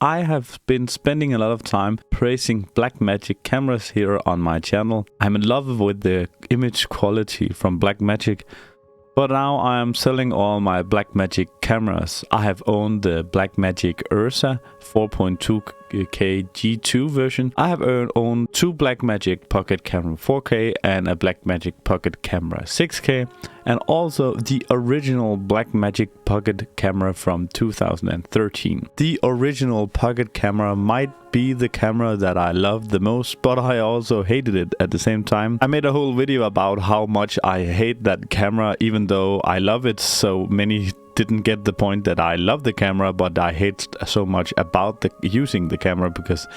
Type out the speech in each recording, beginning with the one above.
I have been spending a lot of time praising Blackmagic cameras here on my channel. I'm in love with the image quality from Blackmagic. But now I am selling all my Blackmagic cameras. I have owned the Blackmagic Ursa 4.2K G2 version. I have owned two Blackmagic Pocket Camera 4K and a Blackmagic Pocket Camera 6K. And also the original Blackmagic Pocket Camera from 2013. The original Pocket Camera might be the camera that I loved the most, but I also hated it at the same time. I made a whole video about how much I hate that camera, even though I love it. So many didn't get the point that I love the camera, but I hate so much about using the camera, because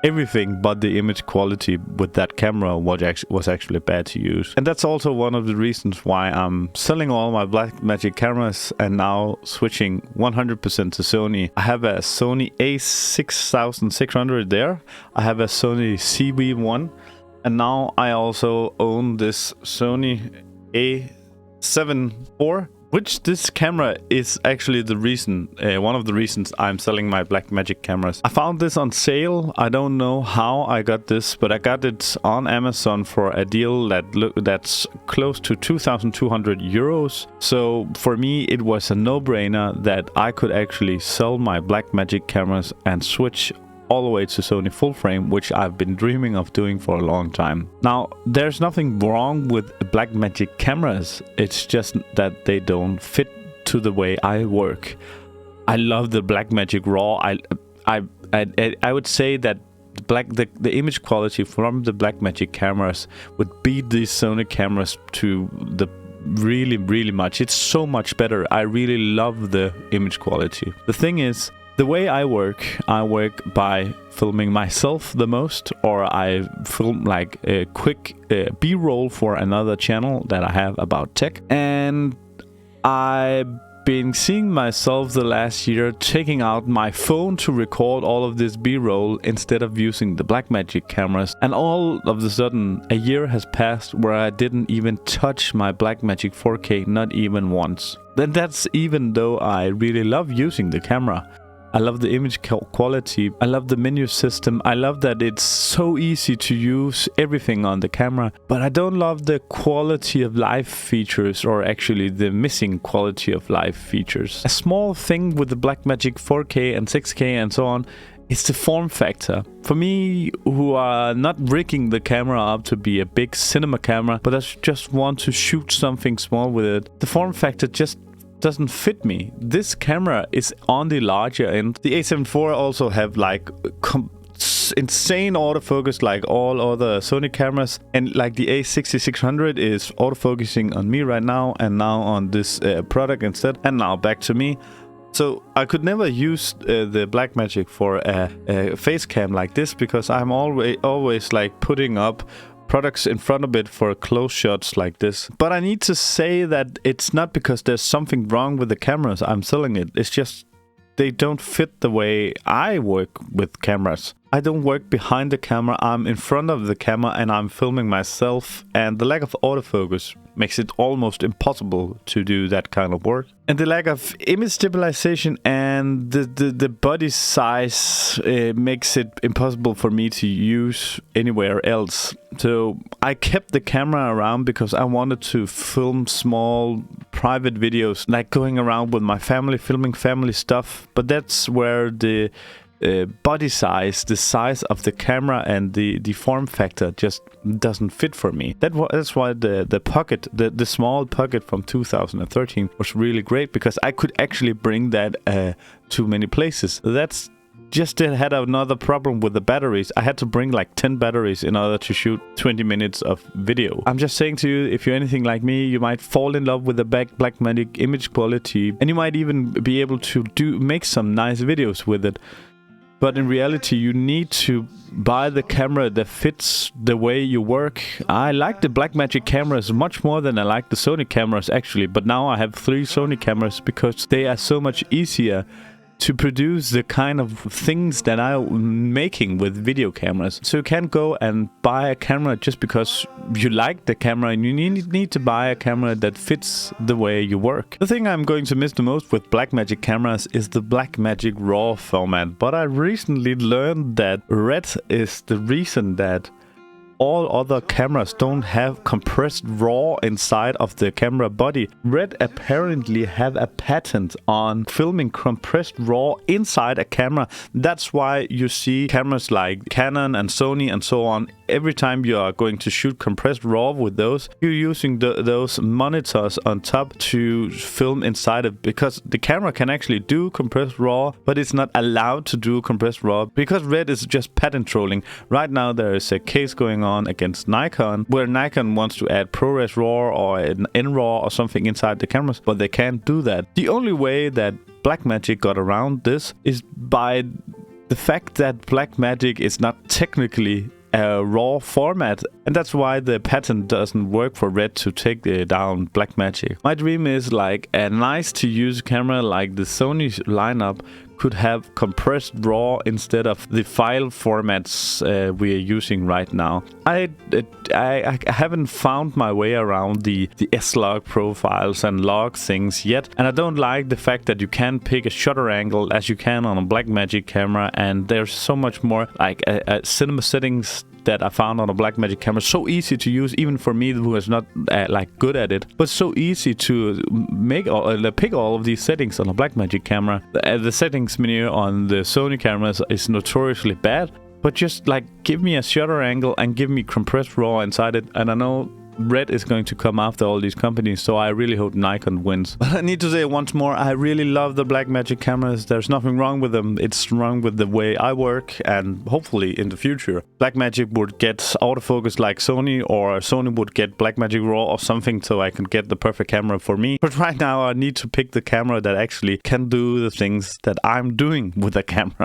everything but the image quality with that camera was actually bad to use. And that's also one of the reasons why I'm selling all my Blackmagic cameras and now switching 100% to Sony. I have a Sony a6600 there. I have a Sony CV1. And now I also own this Sony a7 IV. Which this camera is actually the reason, one of the reasons I'm selling my Blackmagic cameras. I found this on sale. I don't know how I got this, but I got it on Amazon for a deal that's close to 2,200 euros. So for me, it was a no-brainer that I could actually sell my Blackmagic cameras and switch all the way to Sony full frame, which I've been dreaming of doing for a long time. Now, there's nothing wrong with Blackmagic cameras. It's just that they don't fit to the way I work. I love the Blackmagic RAW. I would say that the image quality from the Blackmagic cameras would beat these Sony cameras to the really much. It's so much better. I really love the image quality. The thing is, the way I work by filming myself the most, or I film like a quick B-roll for another channel that I have about tech. And I've been seeing myself the last year taking out my phone to record all of this B-roll instead of using the Blackmagic cameras. And all of a sudden, a year has passed where I didn't even touch my Blackmagic 4K, not even once. Then that's even though I really love using the camera. I love the image quality, I love the menu system, I love that it's so easy to use everything on the camera, but I don't love the quality of life features, or actually the missing quality of life features. A small thing with the Blackmagic 4K and 6K and so on, it's the form factor. For me, who are not rigging the camera up to be a big cinema camera, but I just want to shoot something small with it, the form factor just doesn't fit me. This camera is on the larger end. The a7 IV also have like insane autofocus like all other Sony cameras, and like the a6600 is autofocusing on me right now, and now on this product instead, and now back to me. So I could never use the Blackmagic for a face cam like this, because I'm always like putting up products in front of it for close shots like this. But I need to say that it's not because there's something wrong with the cameras I'm selling it. It's just they don't fit the way I work with cameras. I don't work behind the camera, I'm in front of the camera and I'm filming myself, and the lack of autofocus makes it almost impossible to do that kind of work. And the lack of image stabilization and the body size makes it impossible for me to use anywhere else. So I kept the camera around because I wanted to film small private videos, like going around with my family, filming family stuff. But that's where the body size, the size of the camera and the form factor just doesn't fit for me. That's why the pocket, the small pocket from 2013 was really great, because I could actually bring that to many places. That's just had another problem with the batteries. I had to bring like 10 batteries in order to shoot 20 minutes of video. I'm just saying to you, if you're anything like me, you might fall in love with the Blackmagic image quality, and you might even be able to make some nice videos with it. But in reality, you need to buy the camera that fits the way you work. I like the Blackmagic cameras much more than I like the Sony cameras actually. But now I have 3 Sony cameras because they are so much easier to produce the kind of things that I'm making with video cameras. So you can't go and buy a camera just because you like the camera, and you need to buy a camera that fits the way you work. The thing I'm going to miss the most with Blackmagic cameras is the Blackmagic RAW format, but I recently learned that RED is the reason that all other cameras don't have compressed RAW inside of the camera body. RED apparently have a patent on filming compressed RAW inside a camera. That's why you see cameras like Canon and Sony and so on. Every time you are going to shoot compressed RAW with those, you're using those monitors on top to film inside it, because the camera can actually do compressed RAW, but it's not allowed to do compressed RAW because RED is just patent trolling. Right now there is a case going on against Nikon where Nikon wants to add ProRes RAW or an NRAW or something inside the cameras, but they can't do that. The only way that Blackmagic got around this is by the fact that Blackmagic is not technically a RAW format, and that's why the patent doesn't work for RED to take down Blackmagic. My dream is like a nice to use camera like the Sony lineup could have compressed RAW instead of the file formats we are using right now. I haven't found my way around the S-Log profiles and log things yet, and I don't like the fact that you can pick a shutter angle as you can on a Blackmagic camera, and there's so much more like cinema settings that I found on a Blackmagic camera. So easy to use, even for me who is not like good at it, but so easy to make pick all of these settings on a Blackmagic camera. The settings menu on the Sony cameras is notoriously bad, but just like give me a shutter angle and give me compressed RAW inside it, and I know RED is going to come after all these companies, so I really hope Nikon wins. But I need to say once more, I really love the Blackmagic cameras. There's nothing wrong with them. It's wrong with the way I work, and hopefully in the future Blackmagic would get autofocus like Sony, or Sony would get Blackmagic RAW or something, so I can get the perfect camera for me. But right now I need to pick the camera that actually can do the things that I'm doing with the camera.